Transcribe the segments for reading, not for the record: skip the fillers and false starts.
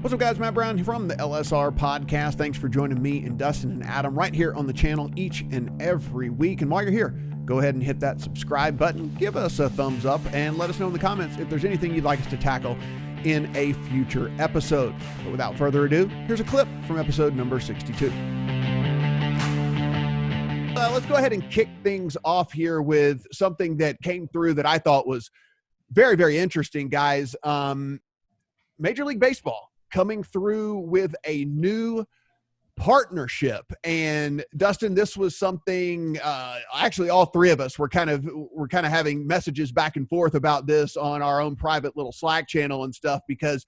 What's up, guys? Matt Brown from the LSR Podcast. Thanks for joining me and Dustin and Adam right here on the channel each and every week. And while you're here, go ahead and hit that subscribe button, give us a thumbs up, and let us know in the comments if there's anything you'd like us to tackle in a future episode. But without further ado, here's a clip from episode number 62. Let's go ahead and kick things off here with something that came through that I thought was very, very interesting, guys. Major League Baseball coming through with a new partnership. And Dustin, this was something, actually all three of us were kind of having messages back and forth about this on our own private little Slack channel and stuff, because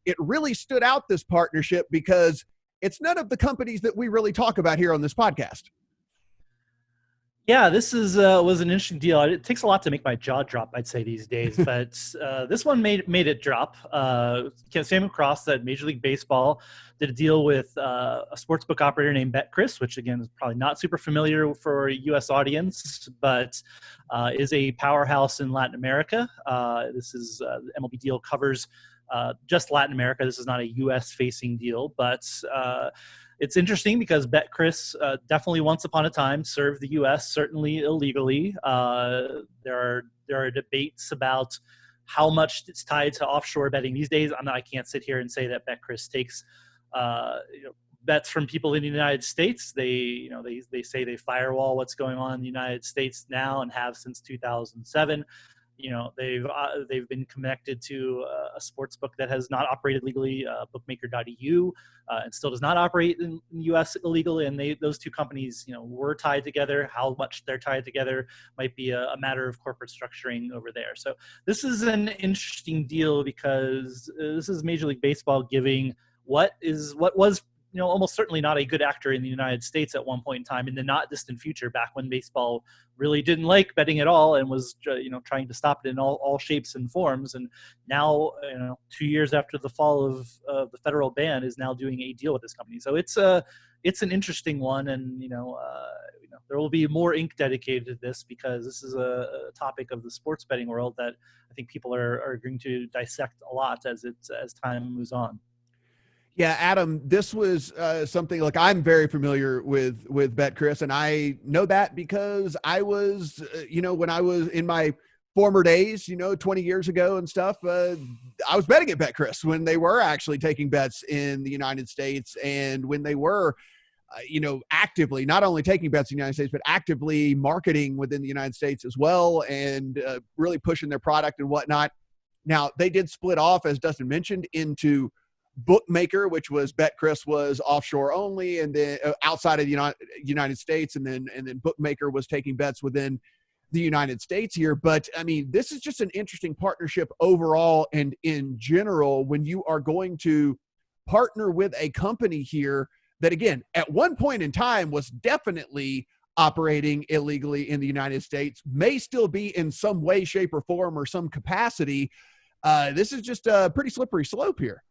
it really stood out, this partnership, because it's none of the companies that we really talk about here on this podcast. Yeah, this was an interesting deal. It takes a lot to make my jaw drop, I'd say, these days. But this one made it drop. Came across that Major League Baseball did a deal with a sportsbook operator named BetCris, which, again, is probably not super familiar for a U.S. audience, but is a powerhouse in Latin America. This is the MLB deal covers just Latin America. This is not a U.S.-facing deal, but it's interesting because BetCris definitely once upon a time served the U.S., certainly illegally. There are debates about how much it's tied to offshore betting these days. I can't sit here and say that BetCris takes bets from people in the United States. They say they firewall what's going on in the United States now and have since 2007. They've been connected to a sports book that has not operated legally, bookmaker.eu, and still does not operate in the U.S. illegally. And those two companies, were tied together. How much they're tied together might be a matter of corporate structuring over there. So this is an interesting deal because this is Major League Baseball giving what was almost certainly not a good actor in the United States at one point in time in the not distant future, back when baseball really didn't like betting at all and was, trying to stop it in all shapes and forms. And now, 2 years after the fall of the federal ban, is now doing a deal with this company. So it's an interesting one. And, there will be more ink dedicated to this because this is a topic of the sports betting world that I think people are going to dissect a lot as time moves on. Yeah, Adam, this was something, like, I'm very familiar with BetCris, and I know that because I was, when I was in my former days, 20 years ago and stuff, I was betting at BetCris when they were actually taking bets in the United States, and when they were, actively not only taking bets in the United States, but actively marketing within the United States as well, and really pushing their product and whatnot. Now, they did split off, as Dustin mentioned, into Bookmaker, which was BetCris was offshore only, and then outside of the United States, and then Bookmaker was taking bets within the United States here. But I mean, this is just an interesting partnership overall and in general when you are going to partner with a company here that, again, at one point in time was definitely operating illegally in the United States, may still be in some way, shape, or form or some capacity. This is just a pretty slippery slope here.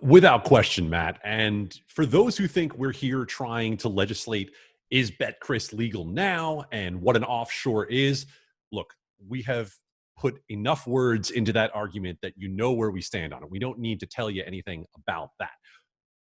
Without question, Matt. And for those who think we're here trying to legislate, is BetCris legal now and what an offshore is? Look, we have put enough words into that argument that you know where we stand on it. We don't need to tell you anything about that.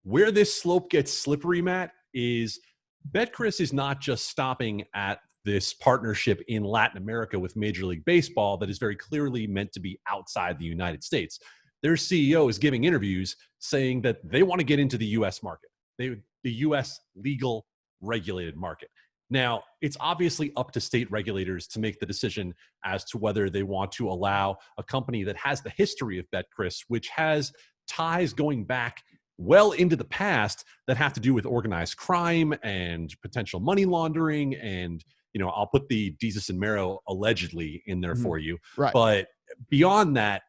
Where this slope gets slippery, Matt, is BetCris is not just stopping at this partnership in Latin America with Major League Baseball that is very clearly meant to be outside the United States. Their CEO is giving interviews saying that they want to get into the U.S. market, the U.S. legal regulated market. Now, it's obviously up to state regulators to make the decision as to whether they want to allow a company that has the history of BetCris, which has ties going back well into the past that have to do with organized crime and potential money laundering. And, I'll put the Jesus and Mero allegedly in there for you. Right. But beyond that,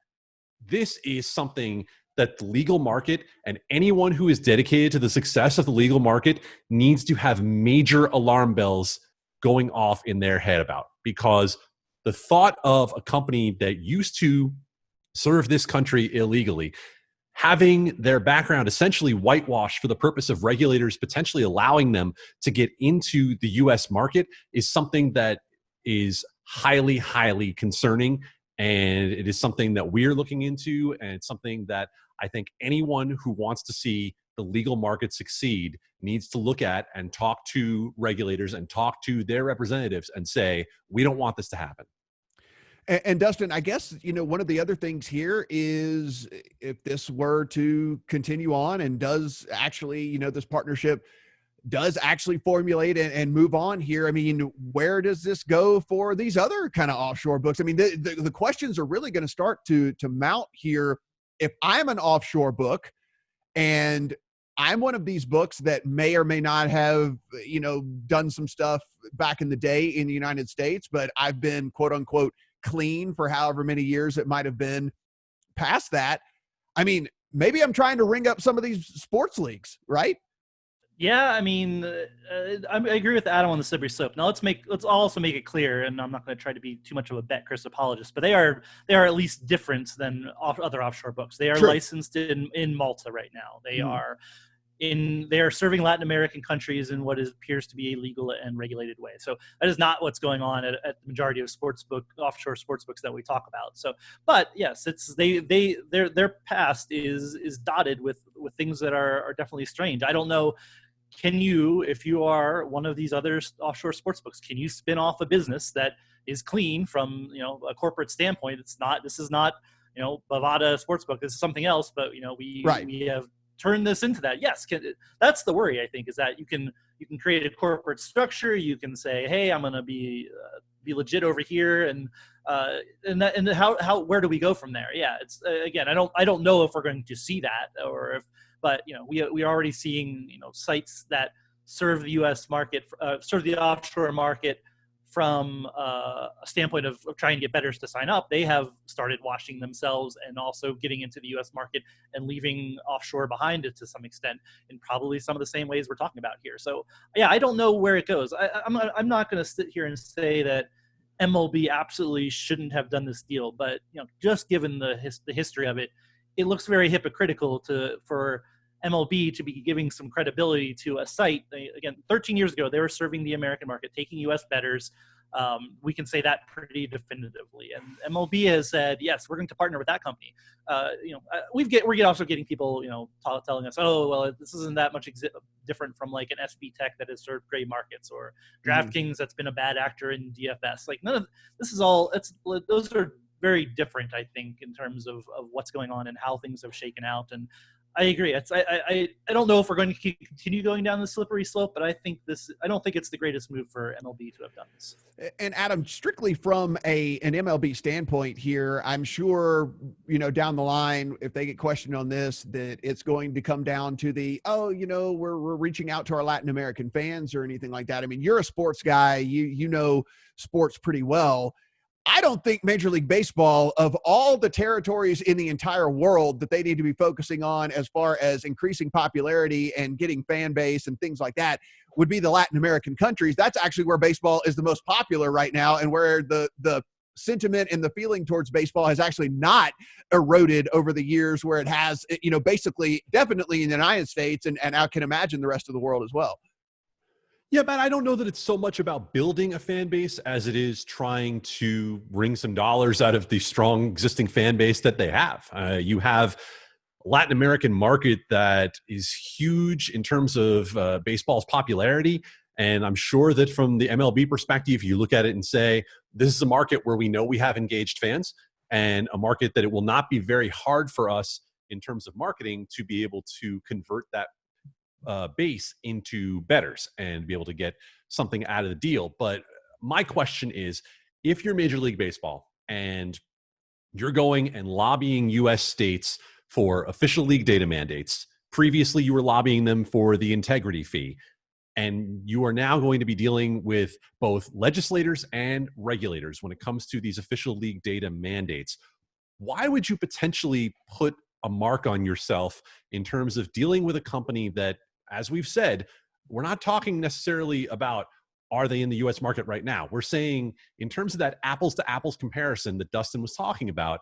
this is something that the legal market and anyone who is dedicated to the success of the legal market needs to have major alarm bells going off in their head about, because the thought of a company that used to serve this country illegally, having their background essentially whitewashed for the purpose of regulators potentially allowing them to get into the U.S. market, is something that is highly, highly concerning And it is something that we're looking into, and it's something that I think anyone who wants to see the legal market succeed needs to look at and talk to regulators and talk to their representatives and say, we don't want this to happen. And Dustin, I guess, one of the other things here is if this were to continue on and does actually, this partnership does actually formulate and move on here. I mean, where does this go for these other kind of offshore books? I mean, the questions are really going to start to mount here. If I'm an offshore book and I'm one of these books that may or may not have, done some stuff back in the day in the United States, but I've been quote unquote clean for however many years it might have been past that. I mean, maybe I'm trying to ring up some of these sports leagues, right? Yeah, I mean, I agree with Adam on the slippery slope. Now let's also make it clear, and I'm not going to try to be too much of a BetCris apologist, but they are at least different than other offshore books. They are True. licensed in Malta right now. They are serving Latin American countries in what appears to be a legal and regulated way. So that is not what's going on at the majority of offshore sports books that we talk about. So, but yes, it's their past is dotted with things that are definitely strange. I don't know. Can you, if you are one of these other offshore sports books, can you spin off a business that is clean from, a corporate standpoint? This is not, Bovada Sportsbook. This is something else, but, we have turned this into that. Yes. That's the worry, I think, is that you can create a corporate structure. You can say, hey, I'm going to be legit over here. And where do we go from there? Yeah. It's again, I don't know if we're going to see that but we are already seeing sites that serve the U.S. market, serve the offshore market from a standpoint of trying to get bettors to sign up. They have started washing themselves and also getting into the U.S. market and leaving offshore behind it to some extent in probably some of the same ways we're talking about here. So yeah, I don't know where it goes. I'm not going to sit here and say that MLB absolutely shouldn't have done this deal, but just given the history of it, it looks very hypocritical for MLB to be giving some credibility to a site. Again, 13 years ago, they were serving the American market, taking U.S. bettors. We can say that pretty definitively. And MLB has said, yes, we're going to partner with that company. We're also getting people, telling us, oh, well, this isn't that much different from like an SB Tech that has served gray markets or DraftKings that's been a bad actor in DFS. Like none of this is all. Those are very different, I think, in terms of what's going on and how things have shaken out. And I agree. I don't know if we're going to continue going down the slippery slope, but I don't think it's the greatest move for MLB to have done this. And Adam, strictly from an MLB standpoint here, I'm sure, down the line, if they get questioned on this, that it's going to come down to we're reaching out to our Latin American fans or anything like that. I mean, you're a sports guy, you know sports pretty well. I don't think Major League Baseball, of all the territories in the entire world that they need to be focusing on as far as increasing popularity and getting fan base and things like that, would be the Latin American countries. That's actually where baseball is the most popular right now, and where the sentiment and the feeling towards baseball has actually not eroded over the years, where it has, basically definitely in the United States, and I can imagine the rest of the world as well. Yeah, but I don't know that it's so much about building a fan base as it is trying to wring some dollars out of the strong existing fan base that they have. You have a Latin American market that is huge in terms of baseball's popularity. And I'm sure that from the MLB perspective, you look at it and say, this is a market where we know we have engaged fans, and a market that it will not be very hard for us in terms of marketing to be able to convert that base into bettors and be able to get something out of the deal. But my question is, if you're Major League Baseball and you're going and lobbying U.S. states for official league data mandates, previously you were lobbying them for the integrity fee, and you are now going to be dealing with both legislators and regulators when it comes to these official league data mandates, why would you potentially put a mark on yourself in terms of dealing with a company that, as we've said, we're not talking necessarily about are they in the U.S. market right now? We're saying in terms of that apples to apples comparison that Dustin was talking about,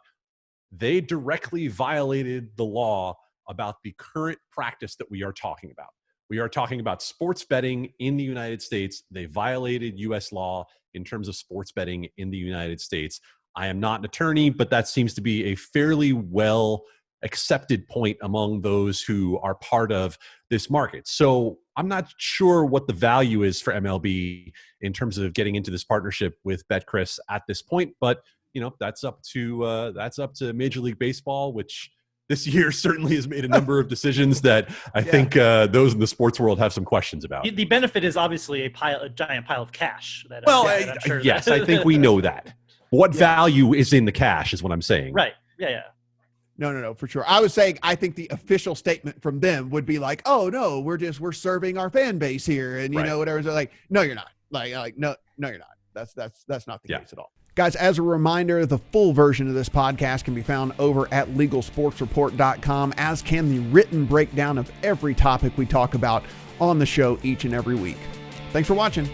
they directly violated the law about the current practice that we are talking about. We are talking about sports betting in the United States. They violated U.S. law in terms of sports betting in the United States. I am not an attorney, but that seems to be a fairly well accepted point among those who are part of this market. So I'm not sure what the value is for MLB in terms of getting into this partnership with BetCris at this point, but that's up to Major League Baseball, which this year certainly has made a number of decisions that I think those in the sports world have some questions about. The benefit is obviously a giant pile of cash. I'm sure yes, I think we know that. What value is in the cash is what I'm saying. Right. Yeah. No, for sure. I was saying, I think the official statement from them would be like, oh no, we're serving our fan base here. And whatever. So like, no, you're not like, no, you're not. That's not the case at all. Guys, as a reminder, the full version of this podcast can be found over at LegalSportsReport.com, as can the written breakdown of every topic we talk about on the show each and every week. Thanks for watching.